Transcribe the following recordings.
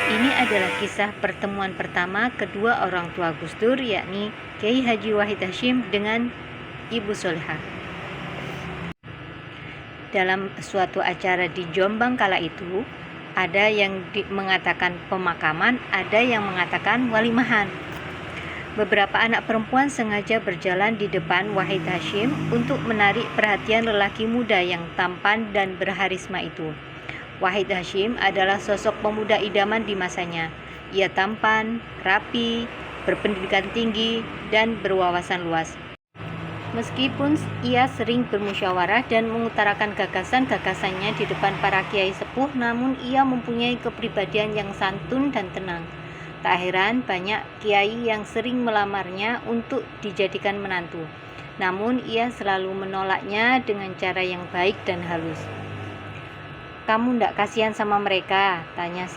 Ini adalah kisah pertemuan pertama kedua orang tua Gus Dur, yakni Kiai Haji Wahid Hasyim dengan Ibu Solehah. Dalam suatu acara di Jombang kala itu, ada yang mengatakan pemakaman, ada yang mengatakan walimahan. Beberapa anak perempuan sengaja berjalan di depan Wahid Hasyim untuk menarik perhatian lelaki muda yang tampan dan berharisma itu. Wahid Hasyim adalah sosok pemuda idaman di masanya. Ia tampan, rapi, berpendidikan tinggi, dan berwawasan luas. Meskipun ia sering bermusyawarah dan mengutarakan gagasan-gagasannya di depan para kiai sepuh, namun ia mempunyai kepribadian yang santun dan tenang. Tak heran banyak kiai yang sering melamarnya untuk dijadikan menantu. Namun ia selalu menolaknya dengan cara yang baik dan halus. "Kamu ndak kasihan sama mereka?" tanya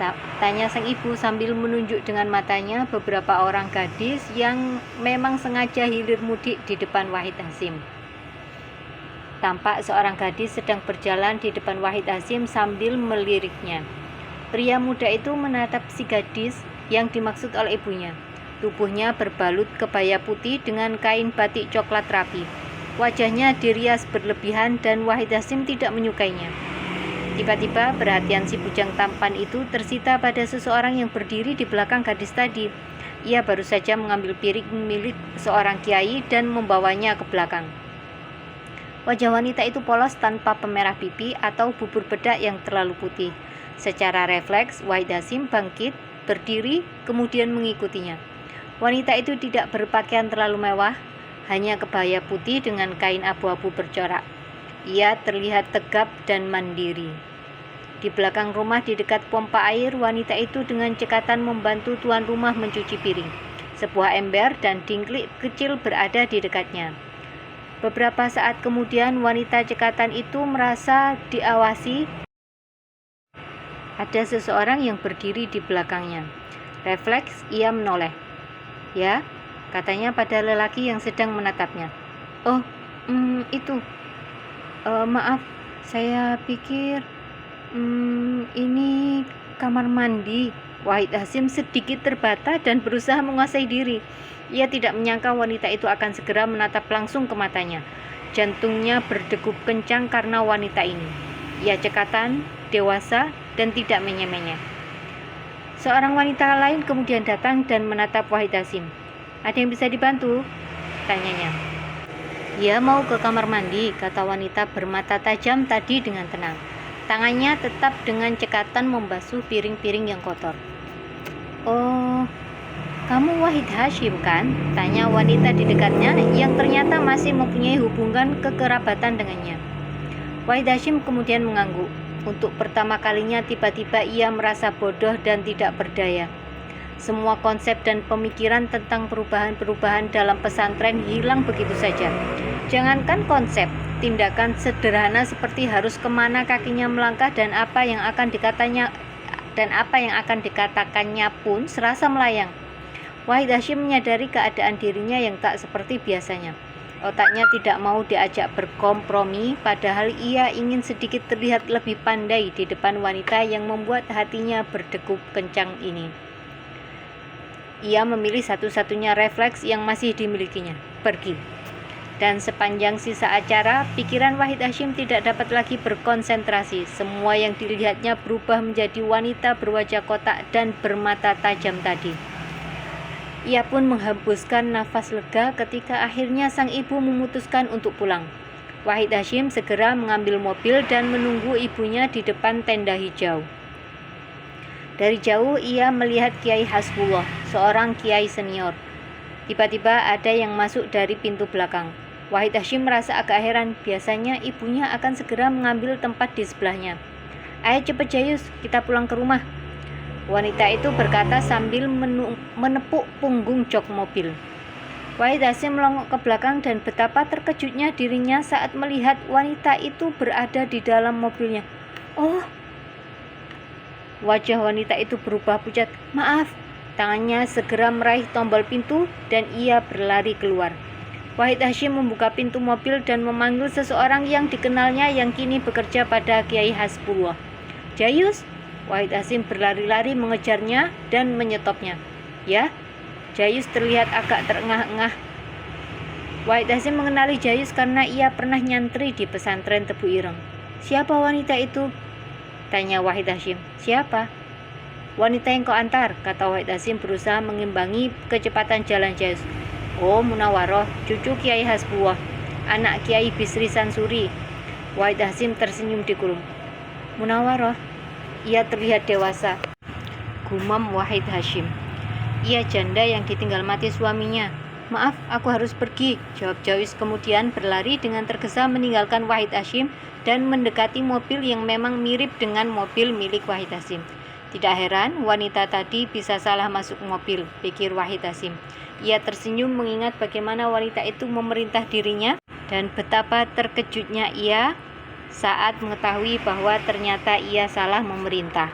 sang ibu sambil menunjuk dengan matanya beberapa orang gadis yang memang sengaja hilir mudik di depan Wahid Hasyim. Tampak seorang gadis sedang berjalan di depan Wahid Hasyim sambil meliriknya. Pria muda itu menatap si gadis yang dimaksud oleh ibunya. Tubuhnya berbalut kebaya putih dengan kain batik coklat rapi. Wajahnya dirias berlebihan dan Wahid Hasyim tidak menyukainya. Tiba-tiba perhatian si bujang tampan itu tersita pada seseorang yang berdiri di belakang gadis tadi. Ia baru saja mengambil piring milik seorang kiai dan membawanya ke belakang. Wajah wanita itu polos tanpa pemerah pipi atau bubur bedak yang terlalu putih. Secara refleks, Wahid Hasyim bangkit, berdiri, kemudian mengikutinya. Wanita itu tidak berpakaian terlalu mewah, hanya kebaya putih dengan kain abu-abu bercorak. Ia terlihat tegap dan mandiri. Di belakang rumah di dekat pompa air, wanita itu dengan cekatan membantu tuan rumah mencuci piring. Sebuah ember dan dingklik kecil berada di dekatnya. Beberapa saat kemudian wanita cekatan itu merasa diawasi. Ada seseorang yang berdiri di belakangnya. Refleks ia menoleh. "Ya," katanya pada lelaki yang sedang menatapnya. "Oh, itu. Maaf, saya pikir ini kamar mandi." Wahid Hasyim sedikit terbata dan berusaha menguasai diri. Ia tidak menyangka wanita itu akan segera menatap langsung ke matanya. Jantungnya berdegup kencang karena wanita ini. Ia cekatan, dewasa, dan tidak menye-menye. Seorang wanita lain kemudian datang dan menatap Wahid Hasyim. "Ada yang bisa dibantu?" tanyanya. "Ya, mau ke kamar mandi," kata wanita bermata tajam tadi dengan tenang. Tangannya tetap dengan cekatan membasuh piring-piring yang kotor. "Oh, kamu Wahid Hasyim kan?" tanya wanita di dekatnya yang ternyata masih mempunyai hubungan kekerabatan dengannya. Wahid Hasyim kemudian mengangguk. Untuk pertama kalinya tiba-tiba ia merasa bodoh dan tidak berdaya. Semua konsep dan pemikiran tentang perubahan-perubahan dalam pesantren hilang begitu saja. Jangankan konsep, tindakan sederhana seperti harus kemana kakinya melangkah dan apa yang akan dikatakannya pun serasa melayang. Wahid Hasyim menyadari keadaan dirinya yang tak seperti biasanya. Otaknya tidak mau diajak berkompromi, padahal ia ingin sedikit terlihat lebih pandai di depan wanita yang membuat hatinya berdegup kencang ini. Ia memilih satu-satunya refleks yang masih dimilikinya, pergi. Dan sepanjang sisa acara, pikiran Wahid Hasyim tidak dapat lagi berkonsentrasi. Semua yang dilihatnya berubah menjadi wanita berwajah kotak dan bermata tajam tadi. Ia pun menghembuskan nafas lega ketika akhirnya sang ibu memutuskan untuk pulang. Wahid Hasyim segera mengambil mobil dan menunggu ibunya di depan tenda hijau. Dari jauh ia melihat Kiai Hasbullah, seorang kiai senior. Tiba-tiba ada yang masuk dari pintu belakang. Wahid Hasyim merasa agak heran, biasanya ibunya akan segera mengambil tempat di sebelahnya. "Ayo cepat Jayus, kita pulang ke rumah," wanita itu berkata sambil menepuk punggung jok mobil. Wahid Hasyim melongok ke belakang dan betapa terkejutnya dirinya saat melihat wanita itu berada di dalam mobilnya. "Oh!" Wajah wanita itu berubah pucat. "Maaf." Tangannya segera meraih tombol pintu dan ia berlari keluar. Wahid Hasyim membuka pintu mobil dan memanggil seseorang yang dikenalnya yang kini bekerja pada Kiai Hasbullah. "Jayus?" Wahid Hasyim berlari-lari mengejarnya dan menyetopnya. Ya, Jayus terlihat agak terengah-engah. Wahid Hasyim mengenali Jayus karena ia pernah nyantri di pesantren Tebu Ireng. "Siapa wanita itu?" tanya Wahid Hasyim. "Siapa?" "Wanita yang kau antar," kata Wahid Hasyim berusaha mengimbangi kecepatan jalan Jayus. "Oh, Munawaroh, cucu Kiai Hasbuwah, anak Kiai Bisri Sansuri." Wahid Hasyim tersenyum di kurung. "Munawaroh, ia terlihat dewasa," gumam Wahid Hasyim. "Ia janda yang ditinggal mati suaminya." "Maaf, aku harus pergi," jawab Jayus kemudian berlari dengan tergesa meninggalkan Wahid Hasyim dan mendekati mobil yang memang mirip dengan mobil milik Wahid Hasyim. Tidak heran wanita tadi bisa salah masuk mobil, pikir Wahid Hasyim. Ia tersenyum mengingat bagaimana wanita itu memerintah dirinya dan betapa terkejutnya ia saat mengetahui bahwa ternyata ia salah memerintah.